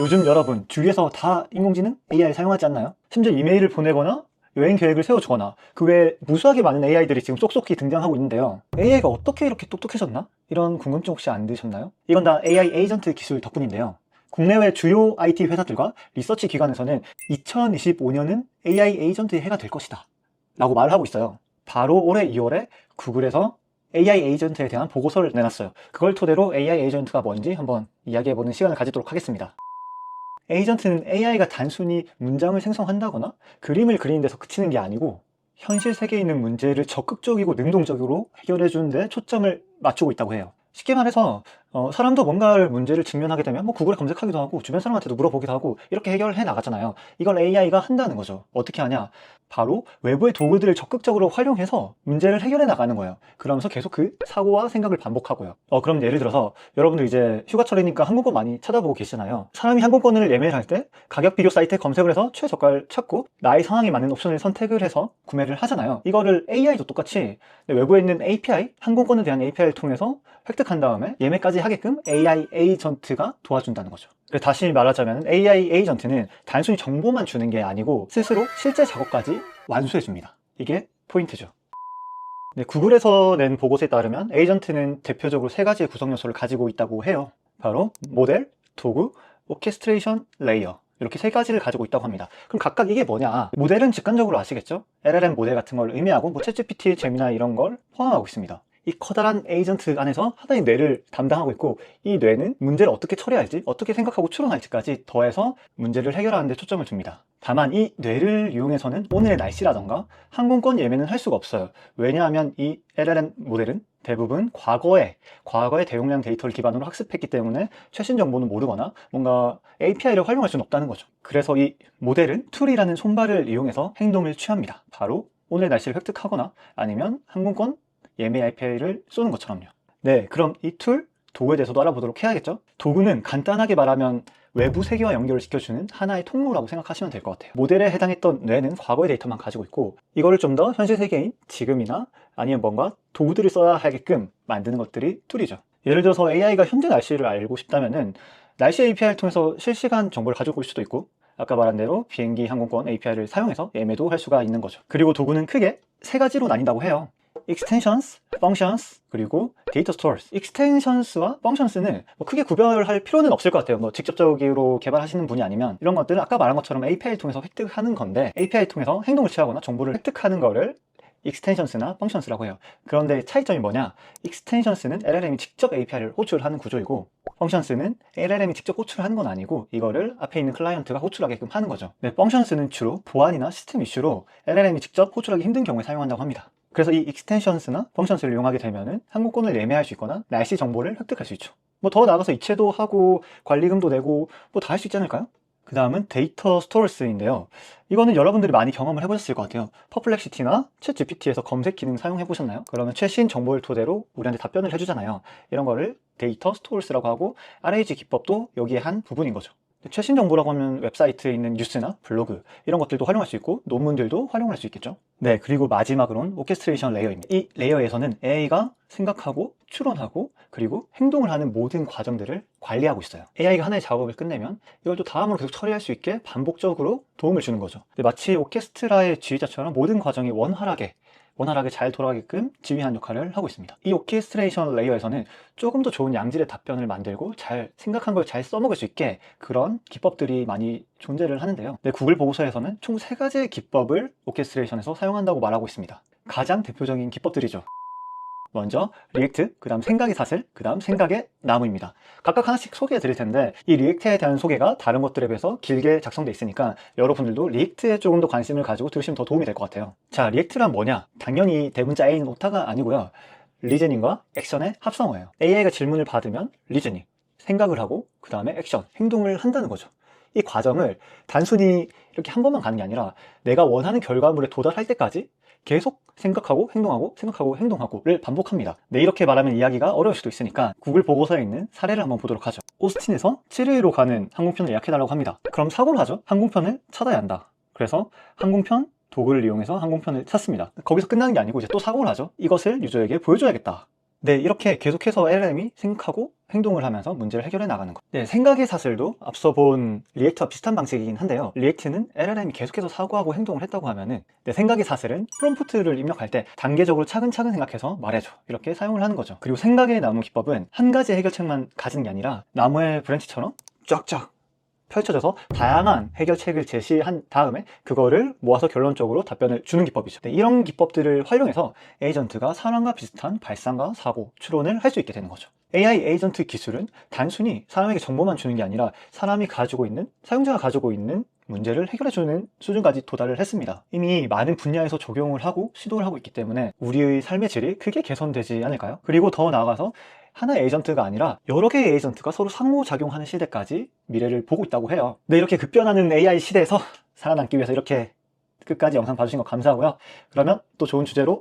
요즘 여러분 주위에서 다 인공지능 AI 사용하지 않나요? 심지어 이메일을 보내거나 여행 계획을 세워주거나 그 외에 무수하게 많은 AI들이 지금 쏙쏙히 등장하고 있는데요. AI가 어떻게 이렇게 똑똑해졌나? 이런 궁금증 혹시 안 드셨나요? 이건 다 AI 에이전트 기술 덕분인데요. 국내외 주요 IT 회사들과 리서치 기관에서는 2025년은 AI 에이전트의 해가 될 것이다 라고 말을 하고 있어요. 바로 올해 2월에 구글에서 AI 에이전트에 대한 보고서를 내놨어요. 그걸 토대로 AI 에이전트가 뭔지 한번 이야기해보는 시간을 가지도록 하겠습니다. 에이전트는 AI가 단순히 문장을 생성한다거나 그림을 그리는 데서 그치는 게 아니고 현실 세계에 있는 문제를 적극적이고 능동적으로 해결해 주는데 초점을 맞추고 있다고 해요. 쉽게 말해서 사람도 뭔가 문제를 직면하게 되면 뭐 구글에 검색하기도 하고 주변 사람한테도 물어보기도 하고 이렇게 해결해 나가잖아요. 이걸 AI가 한다는 거죠. 어떻게 하냐? 바로 외부의 도구들을 적극적으로 활용해서 문제를 해결해 나가는 거예요. 그러면서 계속 그 사고와 생각을 반복하고요. 그럼 예를 들어서 여러분들 이제 휴가철이니까 항공권 많이 찾아보고 계시잖아요. 사람이 항공권을 예매를 할 때 가격 비교 사이트에 검색을 해서 최저가를 찾고 나의 상황에 맞는 옵션을 선택을 해서 구매를 하잖아요. 이거를 AI도 똑같이 외부에 있는 API, 항공권에 대한 API를 통해서 획득한 다음에 예매까지 하게끔 AI 에이전트가 도와준다는 거죠. 다시 말하자면 AI 에이전트는 단순히 정보만 주는 게 아니고 스스로 실제 작업까지 완수해 줍니다. 이게 포인트죠. 네, 구글에서 낸 보고서에 따르면 에이전트는 대표적으로 세 가지의 구성 요소를 가지고 있다고 해요. 바로 모델, 도구, 오케스트레이션, 레이어, 이렇게 세 가지를 가지고 있다고 합니다. 그럼 각각 이게 뭐냐? 모델은 직관적으로 아시겠죠? LLM 모델 같은 걸 의미하고 뭐 챗GPT, 제미나 이런 걸 포함하고 있습니다. 이 커다란 에이전트 안에서 하나의 뇌를 담당하고 있고, 이 뇌는 문제를 어떻게 처리할지, 어떻게 생각하고 추론할지까지 더해서 문제를 해결하는 데 초점을 둡니다. 다만 이 뇌를 이용해서는 오늘의 날씨라던가 항공권 예매는 할 수가 없어요. 왜냐하면 이 LLM 모델은 대부분 과거의 대용량 데이터를 기반으로 학습했기 때문에 최신 정보는 모르거나 뭔가 API를 활용할 수는 없다는 거죠. 그래서 이 모델은 툴이라는 손발을 이용해서 행동을 취합니다. 바로 오늘 날씨를 획득하거나 아니면 항공권 예매 API를 쏘는 것처럼요. 네, 그럼 이 툴, 도구에 대해서도 알아보도록 해야겠죠? 도구는 간단하게 말하면 외부 세계와 연결을 시켜주는 하나의 통로라고 생각하시면 될 것 같아요. 모델에 해당했던 뇌는 과거의 데이터만 가지고 있고 이거를 좀 더 현실 세계인 지금이나 아니면 뭔가 도구들을 써야 하게끔 만드는 것들이 툴이죠. 예를 들어서 AI가 현재 날씨를 알고 싶다면은 날씨 API를 통해서 실시간 정보를 가지고 올 수도 있고 아까 말한 대로 비행기 항공권 API를 사용해서 예매도 할 수가 있는 거죠. 그리고 도구는 크게 세 가지로 나뉜다고 해요. extensions, functions, 그리고 data stores. extensions와 functions는 뭐 크게 구별할 필요는 없을 것 같아요. 뭐 직접적으로 개발하시는 분이 아니면 이런 것들은 아까 말한 것처럼 API를 통해서 획득하는 건데 API를 통해서 행동을 취하거나 정보를 획득하는 거를 extensions나 functions라고 해요. 그런데 차이점이 뭐냐? extensions는 LLM이 직접 API를 호출하는 구조이고 functions는 LLM이 직접 호출하는 건 아니고 이거를 앞에 있는 클라이언트가 호출하게끔 하는 거죠. 네, functions는 주로 보안이나 시스템 이슈로 LLM이 직접 호출하기 힘든 경우에 사용한다고 합니다. 그래서 이 extensions나 functions를 이용하게 되면은 항공권을 예매할 수 있거나 날씨 정보를 획득할 수 있죠. 뭐 더 나아가서 이체도 하고 관리금도 내고 뭐 다 할 수 있지 않을까요? 그 다음은 데이터 스토어스인데요. 이거는 여러분들이 많이 경험을 해보셨을 것 같아요. 퍼플렉시티나 챗 GPT에서 검색 기능 사용해 보셨나요? 그러면 최신 정보를 토대로 우리한테 답변을 해주잖아요. 이런 거를 데이터 스토어스라고 하고 RAG 기법도 여기에 한 부분인 거죠. 최신 정보라고 하면 웹사이트에 있는 뉴스나 블로그 이런 것들도 활용할 수 있고 논문들도 활용할 수 있겠죠. 네, 그리고 마지막으로는 오케스트레이션 레이어입니다. 이 레이어에서는 AI가 생각하고 추론하고 그리고 행동을 하는 모든 과정들을 관리하고 있어요. AI가 하나의 작업을 끝내면 이걸 또 다음으로 계속 처리할 수 있게 반복적으로 도움을 주는 거죠. 마치 오케스트라의 지휘자처럼 모든 과정이 원활하게 잘 돌아가게끔 지휘하는 역할을 하고 있습니다. 이 오케스트레이션 레이어에서는 조금 더 좋은 양질의 답변을 만들고 잘 생각한 걸 잘 써먹을 수 있게 그런 기법들이 많이 존재를 하는데요. 네, 구글 보고서에서는 총 3가지의 기법을 오케스트레이션에서 사용한다고 말하고 있습니다. 가장 대표적인 기법들이죠. 먼저 리액트, 그 다음 생각의 사슬, 그 다음 생각의 나무입니다. 각각 하나씩 소개해 드릴 텐데 이 리액트에 대한 소개가 다른 것들에 비해서 길게 작성돼 있으니까 여러분들도 리액트에 조금 더 관심을 가지고 들으시면 더 도움이 될 것 같아요. 자, 리액트란 뭐냐? 당연히 대문자 A는 오타가 아니고요. 리즈닝과 액션의 합성어예요. AI가 질문을 받으면 리즈닝, 생각을 하고 그 다음에 액션, 행동을 한다는 거죠. 이 과정을 단순히 이렇게 한 번만 가는 게 아니라 내가 원하는 결과물에 도달할 때까지 계속 생각하고 행동하고를 반복합니다. 네, 이렇게 말하면 이야기가 어려울 수도 있으니까 구글 보고서에 있는 사례를 한번 보도록 하죠. 오스틴에서 치르히로 가는 항공편을 예약해달라고 합니다. 그럼 사고를 하죠. 항공편을 찾아야 한다. 그래서 항공편 도구를 이용해서 항공편을 찾습니다. 거기서 끝나는 게 아니고 이제 또 사고를 하죠. 이것을 유저에게 보여줘야겠다. 네, 이렇게 계속해서 LLM이 생각하고 행동을 하면서 문제를 해결해 나가는 것. 네, 생각의 사슬도 앞서 본 리액트와 비슷한 방식이긴 한데요. 리액트는 LLM이 계속해서 사고하고 행동을 했다고 하면은, 네, 생각의 사슬은 프롬프트를 입력할 때 단계적으로 차근차근 생각해서 말해줘, 이렇게 사용을 하는 거죠. 그리고 생각의 나무 기법은 한 가지 해결책만 가지는 게 아니라 나무의 브랜치처럼 쫙쫙 펼쳐져서 다양한 해결책을 제시한 다음에 그거를 모아서 결론적으로 답변을 주는 기법이죠. 네, 이런 기법들을 활용해서 에이전트가 사람과 비슷한 발상과 사고, 추론을 할 수 있게 되는 거죠. AI 에이전트 기술은 단순히 사람에게 정보만 주는 게 아니라 사람이 가지고 있는, 사용자가 가지고 있는 문제를 해결해주는 수준까지 도달을 했습니다. 이미 많은 분야에서 적용을 하고 시도를 하고 있기 때문에 우리의 삶의 질이 크게 개선되지 않을까요? 그리고 더 나아가서 하나의 에이전트가 아니라 여러 개의 에이전트가 서로 상호작용하는 시대까지 미래를 보고 있다고 해요. 네, 이렇게 급변하는 AI 시대에서 살아남기 위해서 이렇게 끝까지 영상 봐주신 거 감사하고요. 그러면 또 좋은 주제로